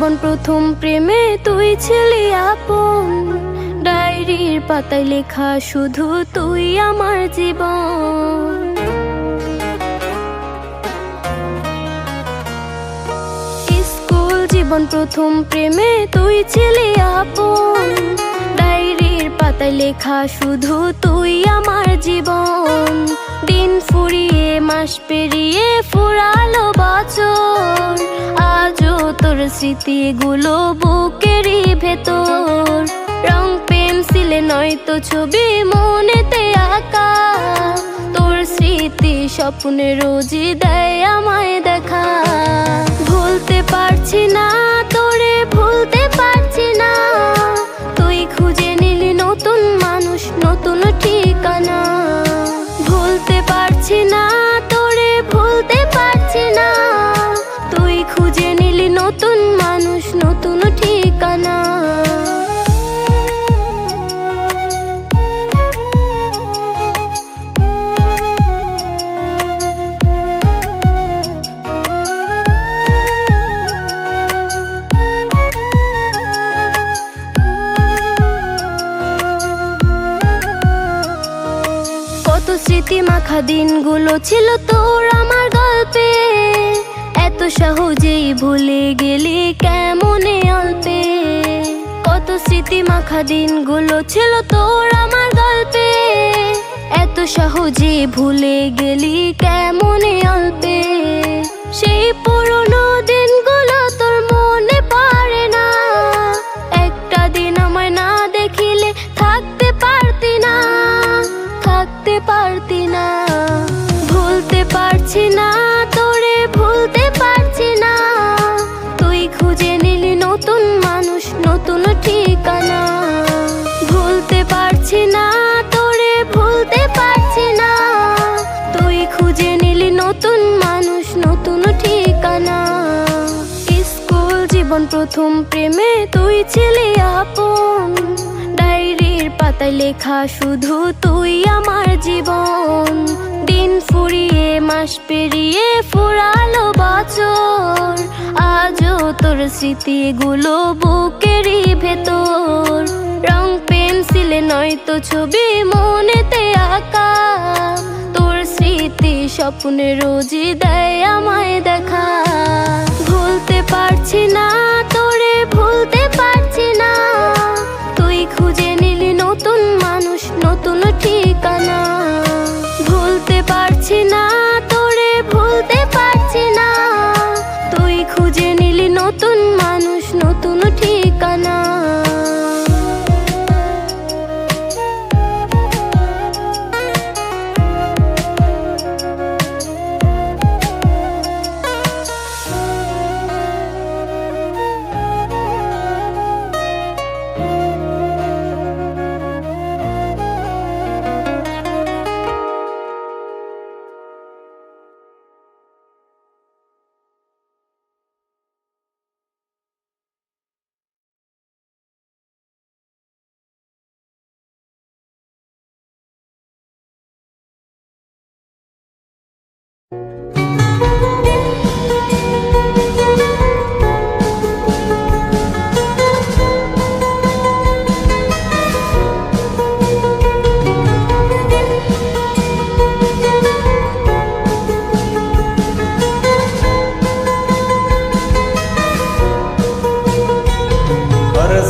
জীবন প্রথম প্রেমে তুই ছিলি আপন, ডায়েরির পাতায় লেখা শুধু তুই আমার জীবন। স্কুল জীবন প্রথম প্রেমে তুই ছিলি আপন, ডায়েরির পাতায় লেখা শুধু তুই আমার জীবন। দিন ফুরিয়ে মাস পেরিয়ে ফুরালো বছর, আজও তোর স্মৃতিগুলো বুকেরই ভেতর। রং পেন্সিলে নয়তো ছবি মনেতে আঁকা, তোর স্মৃতি স্বপ্নে রোজই দেয় আমায় দেখা। ভুলতে পারছি না তোরে, ভুলতে পারছি না, তুই খুঁজে নিলি নতুন মানুষ, নতুন ঠিকানা। ভুলতে পারছি না তোরে, ভুলতে পারছি না, তুই খুঁজে নিলি নতুন মানুষ, নতুন ঠিকানা। স্মৃতি মাখা দিনগুলো ছিল তোর আমার গল্পে, এত সহজেই ভুলে গেলি কেমনে অল্পে। কত স্মৃতি মাখা দিনগুলো ছিল তোর আমার গল্পে, এত সহজে ভুলে গেলি কেমনে অল্পে। সেই পুরনো দিনগুলো তোর মনে পড়ে না, একটা দিন আমায় না দেখিলে থাকতে পারতি না, থাকতে পারতি না। ভুলতে পারছি না তোরে, ভুলতে পারছি না, তুই খুঁজে নিলি নতুন মানুষ, নতুন ঠিকানা। ভুলতে পারছি না তোরে, ভুলতে পারছি না, তুই খুঁজে নিলি নতুন মানুষ, নতুন ঠিকানা। স্কুল জীবন প্রথম প্রেমে তুই ছিলি আপন, ডায়েরির পাতায় লেখা শুধু তুই আমার জীবন। দিন ফুরিয়ে মাস পেরিয়ে ফুরালো বছর, আজও তোর স্মৃতিগুলো বুকেরই ভেতর। রং পেন্সিলে নয়তো ছবি মনেতে আঁকা, তোর স্মৃতি স্বপ্নে রোজই দেয় আমায় দেখা। ভুলতে পারছি না তোরে, ভুলতে পারছি না, তুই খুঁজে নিলি নতুন মানুষ, নতুন ঠিকানা। ভুলতে পারছি না তোরে, ভুলতে পারছি না, তুই খুঁজে নিলি নতুন মানুষ, নতুন ঠিকানা।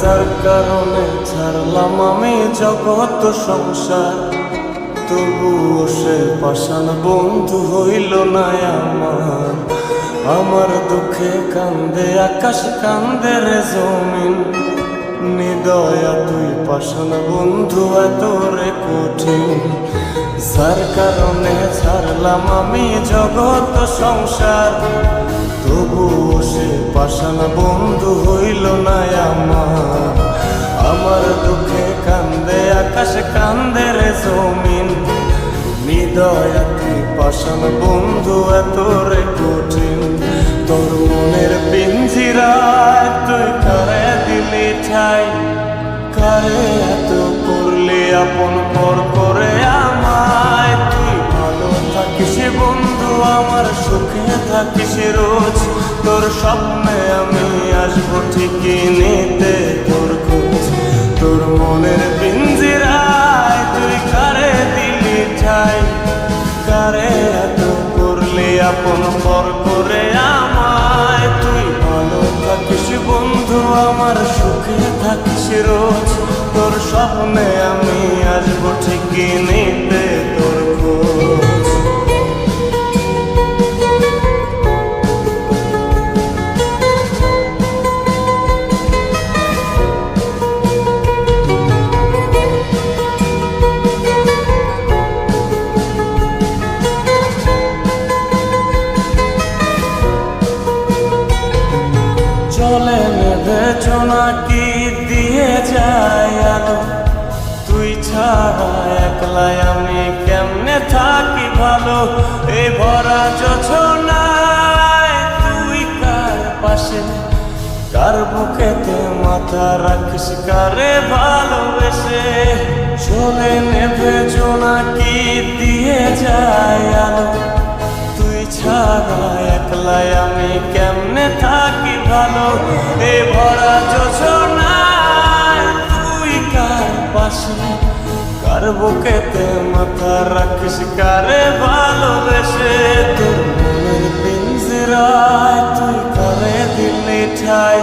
যার কারণে ছাড়লাম আমি জগৎ সংসার, তবুও সে পাষাণ বন্ধু হইল না আমার। আমার দুঃখে কান্দে আকাশ, কান্দে রে জমিন, নিদয়া তুই পাষাণ বন্ধু এত রে কঠিন। যার কারণে ছাড়লাম আমি জগৎ সংসার, তবুও সে পাষাণ বন্ধু হইল না আমার। আমার দুঃখে কান্দে আকাশ, কান্দে রে জমিন, নিদয়া তুই পাষাণ বন্ধু এত রে কঠিন। তোর মনের পিঞ্জিরায় তুই কারে দিলি ঠাই, কারে এত করলি আপন পর করে আমায়। তুই ভালো থাকিস বন্ধু আমার, সুখে থাকিস রোজ, তোর স্বপ্নে আমি আসবো ঠিকই নিতে তোর খোঁজ। তোর মনের পিঞ্জিরায় তুই কারে দিলি ঠাই, কারে এত করলি আপন পর করে আমায়। তুই ভালো থাকিস বন্ধু আমার, সুখে থাকিস রোজ। তোর স্বপ্নে আমি আসবো ঠিকই নিতে তোর খোঁজ। চলে নেবে জোনাকি দিয়ে যায় আলো, তুই ছাড়া একলাই আমি কেমনে থাকি ভালো। এই ভরা যোছনায় তুই কার পাশে, কার বুকেতে মাথা রাখিস কারে ভালোবেসে। চলে নেবে জোনাকি দিয়ে যায় আলো, তুই ছাড়া একলাই আমি কেমনে থাকি ভালো। এ ভরা যোছনায় তুই কার পাশে, কার বুকেতে মাথা রাখিস কারে ভালোবেসে। তোর মনের পিঞ্জিরায় তুই কারে দিলি ঠাই,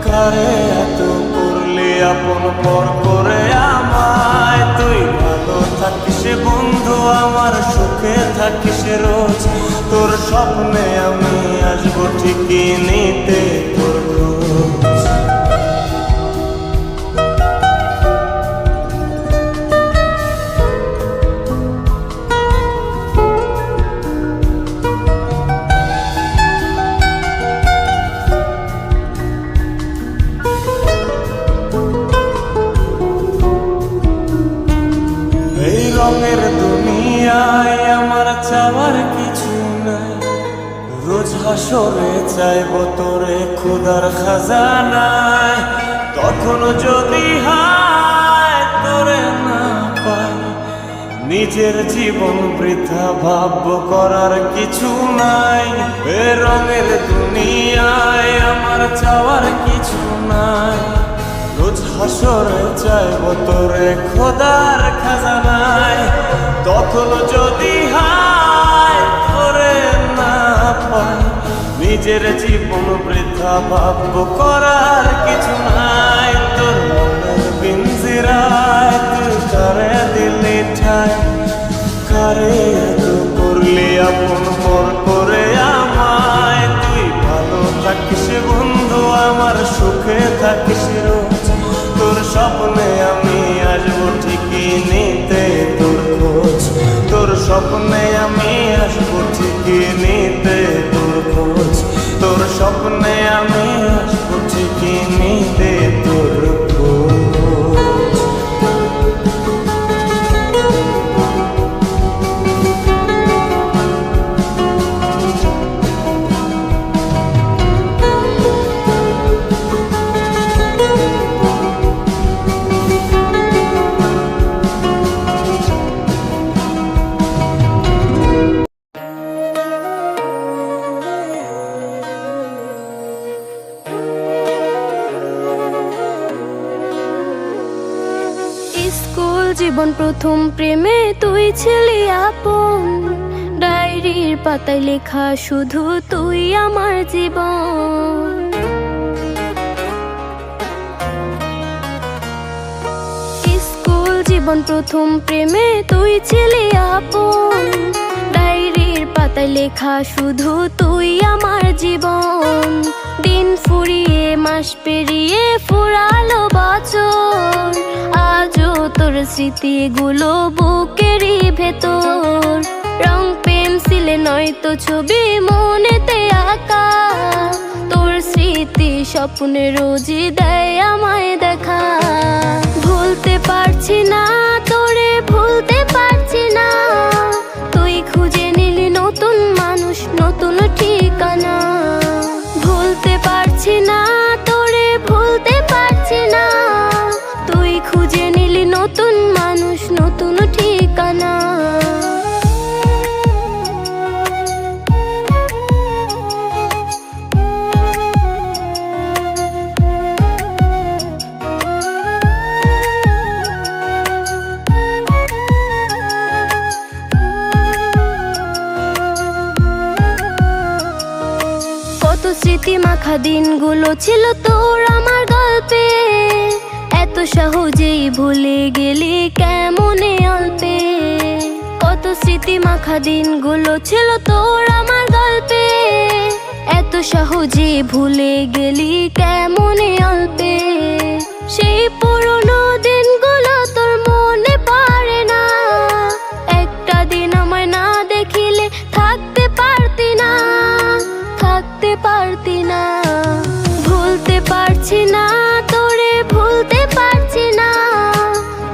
কারে এত করলি আপন পর করে আমায়। তুই ভালো থাকিস বন্ধু আমার, সুখে থাকিস রোজ। তোর স্বপ্নে আমি আসবো ঠিকই নিতে তোর খোঁজ। এই রঙের দুনিয়ায় আমার চাওয়ার কিছু নাই, রোজ হাসরে চাইবো তোরে খোদার খাজানায়। তখন যদি হায় তোরে না পাই, নিজের জীবন বৃথা ভাববো করার কিছু নাই। এ রঙের দুনিয়ায় আমার চাওয়ার কিছু নাই, রোজ হাসরে চাইবো তোরে খোদার খাজানায়। তখন যদি হায় তোরে না পাই, নিজের জীবন বৃথা ভাববো করার কিছু নাই। তোর মনের পিঞ্জিরায় তুই কারে দিলি ঠাই, কারে এত করলি আপন পর করে আমায়। তুই ভালো থাকিস বন্ধু আমার, সুখে থাকিস রোজ। তোর স্বপ্নে আমি আসবো ঠিকই নিতে তোর খোঁজ। তোর স্বপ্নে আমি আসবো ঠিকই নিতে তোর খোঁজ। তোর স্বপ্নে আমি আসবো ঠিকই নিতে তোর খোঁজ। স্কুল জীবন প্রথম প্রেমে তুই ছিলি আপন, ডায়েরির পাতায় লেখা শুধু তুই আমার জীবন। স্কুল জীবন প্রথম প্রেমে তুই ছিলি আপন, ডায়েরির পাতায় লেখা শুধু তুই আমার জীবন। দিন ফুরিয়ে মাস পেরিয়ে ফুরালো বছর, আজও তোর স্মৃতিগুলো বুকেরই ভেতর। রং পেন্সিলে নয়তো ছবি মনেতে আঁকা, তোর স্মৃতি স্বপ্নে রোজই দেয় আমায় দেখা। ভুলতে পারছি না তোরে, ভুলতে পারছি না, তুই খুঁজে নিলি নতুন মানুষ নতুন ঠিকানা। ভুলতে পারছি না তোরে, ভুলতে পারছি না, তুই খুঁজে নিলি নতুন মানুষ নতুন ঠিকানা। স্মৃতি মাখা দিনগুলো ছিল তোর আমার গল্পে, এত সহজেই ভুলে গেলি কেমনে অল্পে। কত স্মৃতি মাখা দিনগুলো ছিল তোর আমার গল্পে, এত সহজে ভুলে গেলি কেমনে অল্পে। সেই পুরনো দিনগুলো তোর মনে পড়ে না, একটা দিন আমায় না দেখিলে থাকতে পারতি না, থাকতে পারতি না। ভুলতে পারছি না তোরে, ভুলতে পারছি না।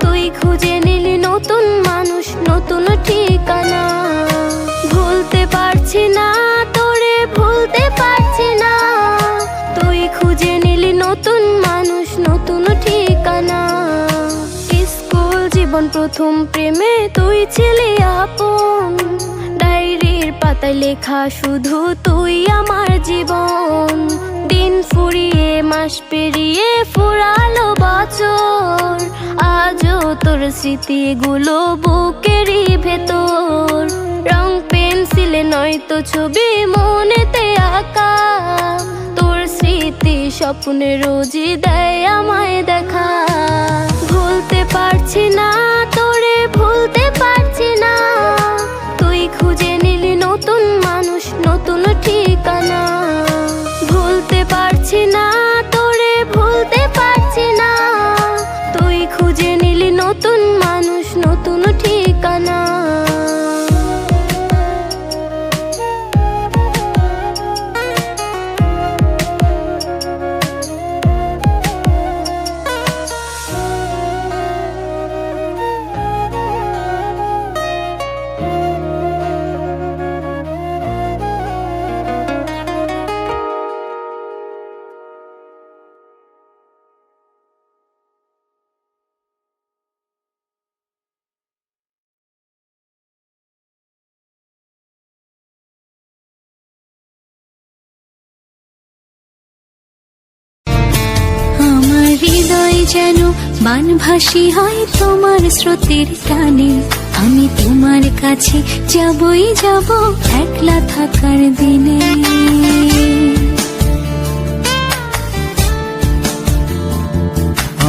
তুই খুঁজে নিলি নতুন মানুষ, নতুন ঠিকানা। ভুলতে পারছি না তোরে, ভুলতে পারছি না। তুই খুঁজে নিলি নতুন মানুষ, নতুন ঠিকানা। স্কুল জীবন প্রথম প্রেমে তুই ছিলি আপন, ডায়েরির পাতায় লেখা শুধু তুই আমার জীবন। দিন ফুরিয়ে মাস পেরিয়ে ফুরালো বছর, আজও তোর স্মৃতিগুলো বুকেরই ভেতর। রং পেন্সিলে নয়তো ছবি মনেতে আঁকা, তোর স্মৃতি স্বপ্নে রোজই দেয় আমায় দেখা। ভুলতে পারছি না তোরে, ভুলতে পারছি না। তুই খুঁজে নিলি নতুন মানুষ, নতুন ঠিকানা। ভুলতে পারছি না তোরে, ভুলতে পারছি না। তুই খুঁজে নিলি নতুন মানুষ, নতুন ঠিকানা। হৃদয় যেন বানভাসী হয় তোমার স্রোতের টানে, আমি তোমার কাছে যাবই যাব একলা থাকার দিনে।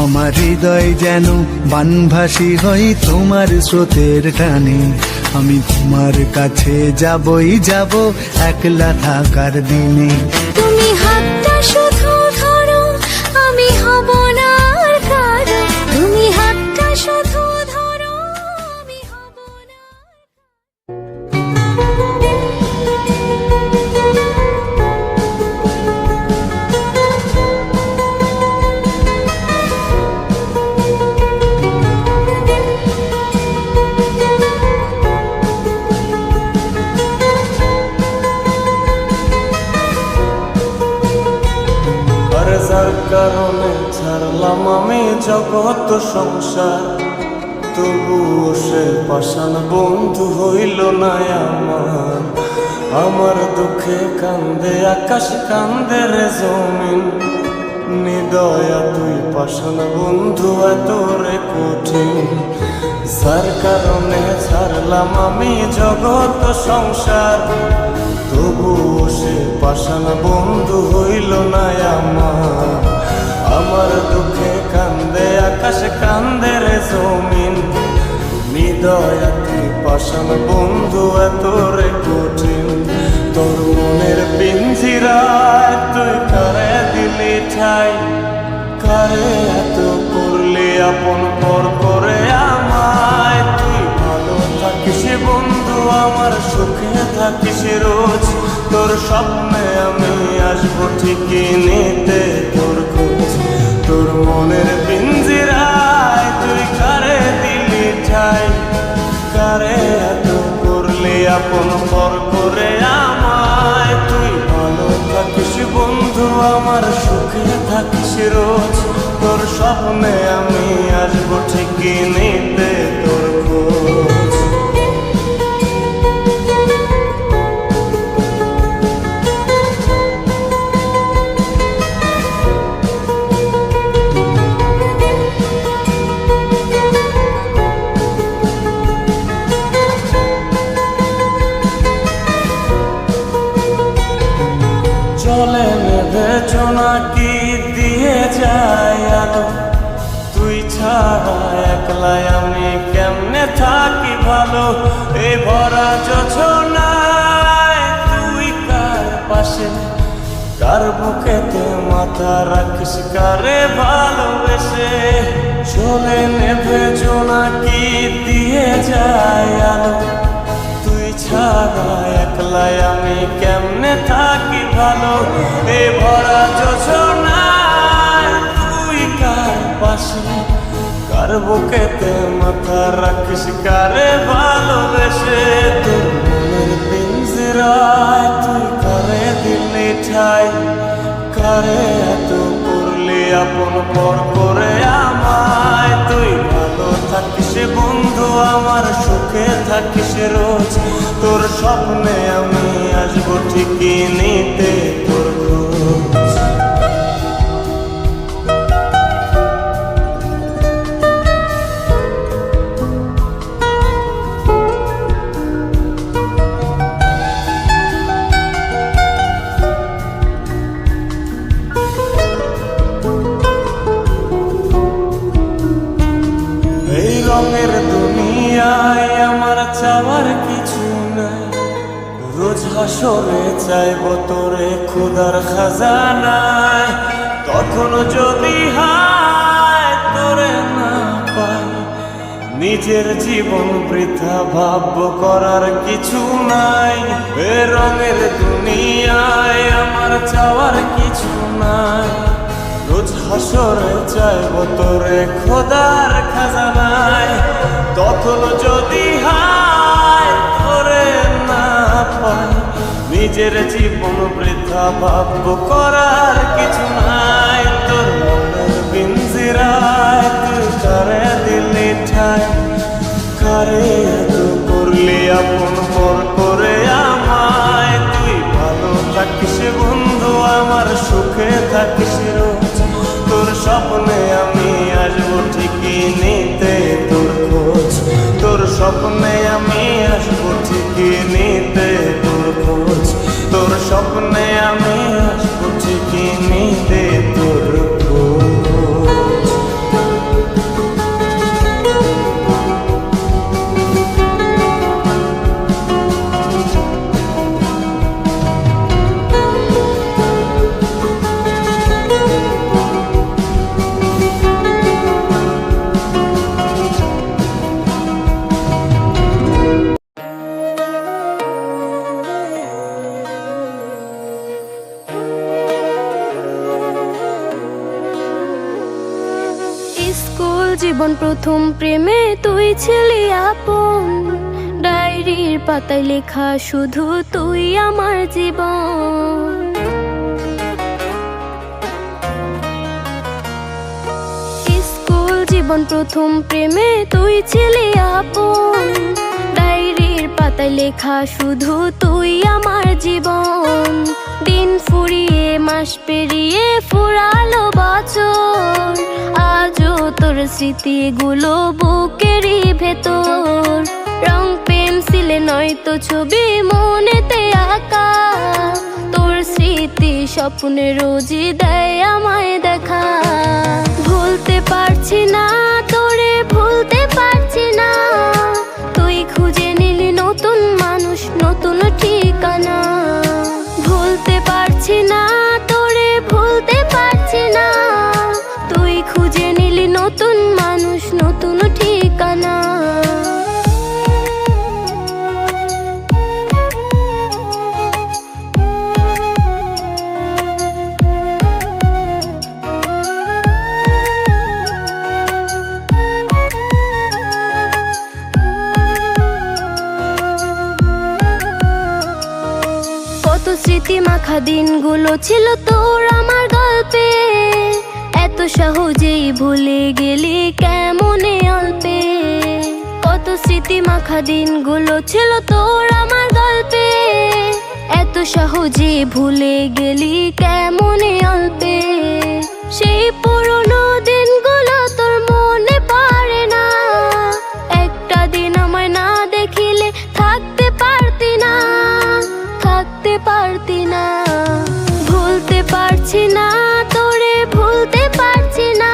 আমার হৃদয় যেন বানভাসী হয় তোমার স্রোতের টানে, আমি তোমার কাছে যাবই যাব একলা থাকার দিনে। তুমি হাতটা শুধু ধরো, আমি হব না আর কারো। তুমি হাতটা শুধু ধরো, আমি হব না। আর যার কারণে ছাড়লাম আমি জগৎ সংসার, তবুও সে পাষাণ বন্ধু হইল না আমার। আমার দুঃখে কান্দে আকাশ, কান্দে রে জমিন, নিদয়া তুই পাষাণ বন্ধু এত রে কঠিন। যার কারণে ছাড়লাম আমি জগৎ সংসার, তবুও সে পাষাণ বন্ধু হইল না আমার। আমার দুঃখে কান্দে আকাশ, কান্দে রে জমিন, নিদয়া তুই পাষাণ বন্ধু এত রে কঠিন। তোর মনের পিঞ্জিরায় তুই কারে দিলি ঠাই, কারে এত করলি আপন পর করে আমায়। তুই ভালো থাকিস বন্ধু আমার, সুখে থাকিস রোজ। তোর স্বপ্নে আমি আসবো ঠিকই নিতে তোর খোঁজ। তোর মনের পিঞ্জিরায় তুই কারে দিলি ঠাই, কারে এত করলি আপন পর করে আমায়। তুই ভালো থাকিস বন্ধু আমার, সুখে থাকিস রোজ। তোর স্বপ্নে আমি আসবো ঠিকই নিতে তোর খোঁজ। চলে একলাই আমি কেমনে থাকি ভালো এই ভরা যোছনায়। তুই কার পাশে কার বুকেতে মাথা রাখিস কারে ভালোবেসে, চলে নেভে জোনাকি দিয়ে যায় আলো। তুই ছাড়া একলাই আমি কেমনে থাকি ভালো এই ভরা যোছনায়। তুই কার পাশে কার বুকেতে মাথা রাখিস কারে ভালোবেসে, তোর মনের পিঞ্জরায় তুই কারে দিলি ঠাই, কারে এত করলি আপন পর করে আমায়। তুই ভালো থাকিস বন্ধু আমার, সুখে থাকিস রোজ, তোর স্বপ্নে আমি আসবো ঠিকই নিতে তোর খোঁজ। এই রঙের দুনিয়ায় আমার চাওয়ার কিছু নাই, রোজ হাসরে চাইব তোরে খুদার খাজানায়। তখন যদি হায় তোরে না পাই, নিজের জীবন বৃথা ভাব করার কিছু নাই। এ রঙের দুনিয়ায় আমার চাওয়ার কিছু নাই, রোজ হাসরে চাইব তোরে খোদার খাজানায়। তখন যদি হায় তোরে না পাই, নিজের জীবন বৃথা ভাব করার কিছু নাই। তোর মনের পিঞ্জরায় তুই কারে দিলি ঠাই, কারে এত করলি আপন পর করে আমায়। তুই ভালো থাকিস বন্ধু আমার, সুখে থাকিস রোজ, তোর স্বপ্নে আমি আসবো ঠিকই নিতে তোর খোঁজ। তোর স্বপ্নে আমি আসবো ঠিকই নিতে তোর খোঁজ, তোর স্বপ্নে আমি আসবো ঠিকই নিতে তোর খোঁজ। স্কুল জীবন প্রথম প্রেমে তুই ছিলি আপন, ডায়েরির পাতায় লেখা শুধু তুই আমার জীবন। স্কুল জীবন প্রথম প্রেমে তুই ছিলি আপন, ডায়েরির পাতায় লেখা শুধু তুই আমার জীবন। দিন ফুরিয়ে মাস পেরিয়ে ফুরালো বছর, আজও তোর স্মৃতিগুলো বুকেরই ভেতর। রং পেন্সিলে নয়তো ছবি মনেতে আঁকা, তোর স্মৃতি স্বপ্নে রোজই দেয় আমায় দেখা। ভুলতে পারছি না তোরে, ভুলতে পারছি না, তুই খুঁজে নিলি নতুন মানুষ নতুন ঠিকানা। ভুলতে পারছি না তোরে, ভুলতে পারছি না, তুই খুঁজে নিলি নতুন মানুষ নতুন ঠিকানা। কত স্মৃতি মাখা দিনগুলো ছিল তোর আমার গল্পে, এত সহজেই ভুলে গেলি কেমনে অল্পে। কত স্মৃতি মাখা দিনগুলো ছিল তোর আমার গল্পে, এত সহজে ভুলে গেলি কেমনে অল্পে। সেই পুরনো দিনগুলো তোর মনে পড়ে না, একটা দিন আমায় না দেখিলে থাকতে পারতি না, থাকতে পারতি না। ভুলতে পারছি না তোরে, ভুলতে পারছি না,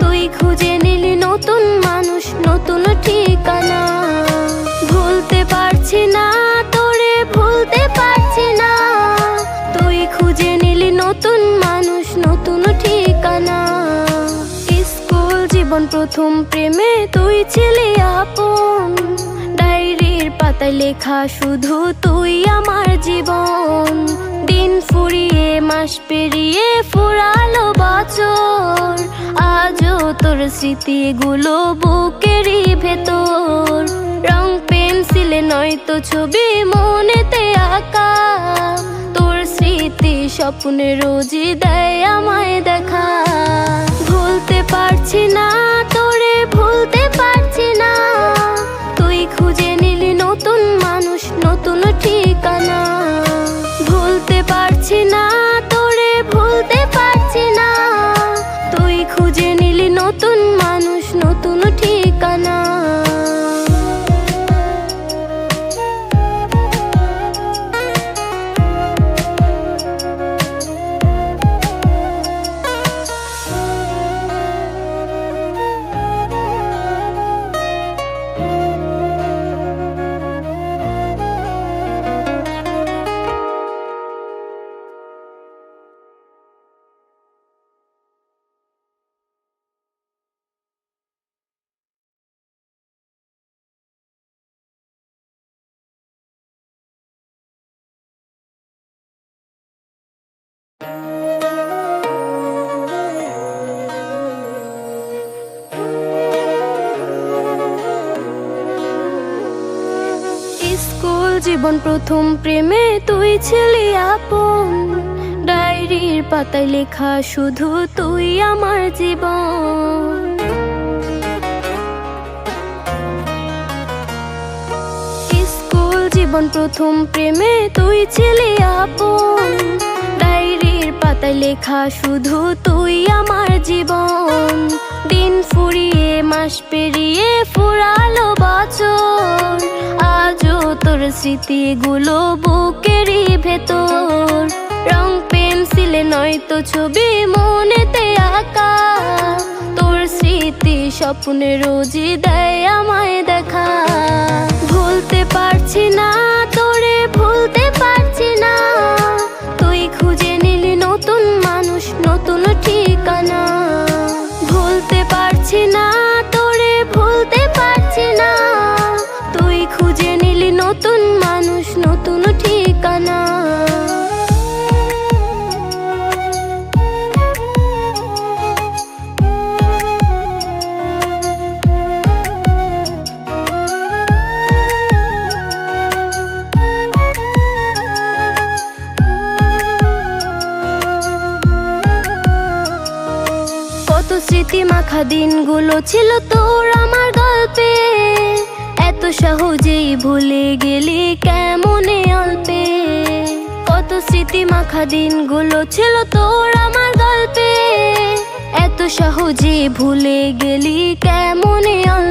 তুই খুঁজে নিলি নতুন প্রথম প্রেমে তুই ছিলি আপন, ডায়েরির পাতায় লেখা শুধু তুই আমার জীবন। দিন ফুরিয়ে মাস পেরিয়ে ফুরালো বছর, আজও তোর স্মৃতিগুলো বুকেরই ভেতর। রং পেন্সিলে নয়তো ছবি মনেতে আঁকা, তোর স্মৃতি স্বপ্নে রোজই দেয় আমায় দেখা। ভুলতে পারছি না তোরে, ভুলতে পারছি না, তুই খুঁজে নিলি নতুন মানুষ, নতুন ঠিকানা। ভুলতে পারছি না তোরে, ভুলতে পারছি না, তুই খুঁজে নিলি নতুন মানুষ, নতুন ঠিকানা। স্কুল জীবন প্রথম প্রেমে তুই ছিলি আপন, ডায়েরির পাতায় লেখা শুধু তুই আমার জীবন। স্কুল জীবন প্রথম প্রেমে তুই ছিলি আপন, ডায়েরির পাতায় লেখা শুধু তুই আমার জীবন। দিন ফুরিয়ে মাস পেরিয়ে ফুরালো বছর, আজও তোর স্মৃতিগুলো বুকেরই ভেতর। রং পেন্সিলে নয়তো ছবি মনেতে আঁকা, তোর স্মৃতি স্বপ্নে রোজই দেয় আমায় দেখা। ভুলতে পারছি না তোরে, ভুলতে পারছি না, তুই খুঁজে নিলি নতুন মানুষ, নতুন ঠিকানা। ভুলতে পারছি না তোরে, ভুলতে পারছি না, তুই খুঁজে নিলি নতুন মানুষ, নতুন ঠিকানা। কত স্মৃতি মাখা দিনগুলো ছিল তোর আমার গল্পে, এত সহজেই ভুলে গেলি কেমনে অল্পে। কত স্মৃতি মাখা দিনগুলো ছিল তোর আমার গল্পে, এত সহজে ভুলে গেলি কেমনে অল্পে।